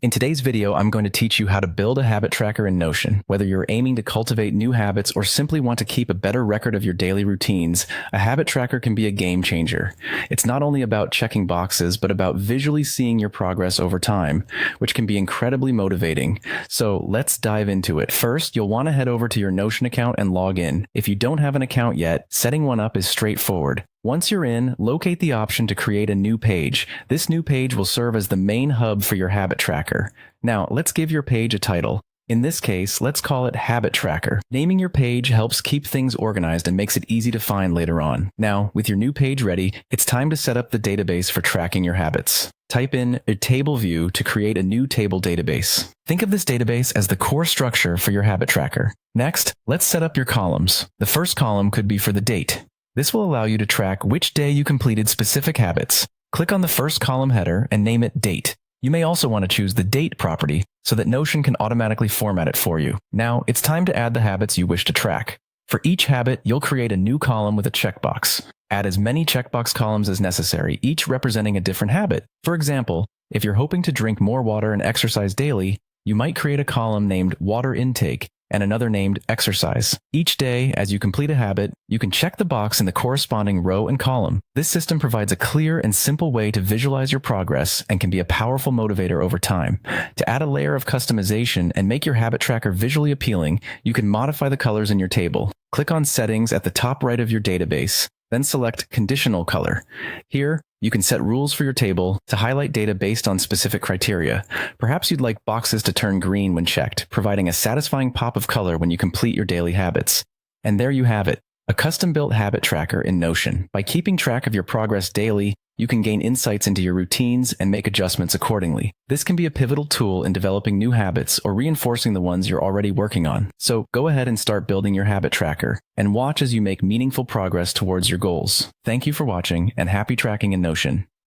In today's video, I'm going to teach you how to build a habit tracker in Notion. Whether you're aiming to cultivate new habits or simply want to keep a better record of your daily routines, a habit tracker can be a game changer. It's not only about checking boxes, but about visually seeing your progress over time, which can be incredibly motivating. So let's dive into it. First, you'll want to head over to your Notion account and log in. If you don't have an account yet, setting one up is straightforward. Once you're in, locate the option to create a new page. This new page will serve as the main hub for your habit tracker. Now, let's give your page a title. In this case, let's call it Habit Tracker. Naming your page helps keep things organized and makes it easy to find later on. Now, with your new page ready, it's time to set up the database for tracking your habits. Type in a table view to create a new table database. Think of this database as the core structure for your habit tracker. Next, let's set up your columns. The first column could be for the date. This will allow you to track which day you completed specific habits. Click on the first column header and name it Date. You may also want to choose the Date property so that Notion can automatically format it for you. Now, it's time to add the habits you wish to track. For each habit, you'll create a new column with a checkbox. Add as many checkbox columns as necessary, each representing a different habit. For example, if you're hoping to drink more water and exercise daily, you might create a column named Water Intake and another named Exercise. Each day, as you complete a habit, you can check the box in the corresponding row and column. This system provides a clear and simple way to visualize your progress and can be a powerful motivator over time. To add a layer of customization and make your habit tracker visually appealing, you can modify the colors in your table. Click on Settings at the top right of your database, then select Conditional Color. Here, you can set rules for your table to highlight data based on specific criteria. Perhaps you'd like boxes to turn green when checked, providing a satisfying pop of color when you complete your daily habits. And there you have it, a custom-built habit tracker in Notion. By keeping track of your progress daily, you can gain insights into your routines and make adjustments accordingly. This can be a pivotal tool in developing new habits or reinforcing the ones you're already working on. So go ahead and start building your habit tracker and watch as you make meaningful progress towards your goals. Thank you for watching and happy tracking in Notion.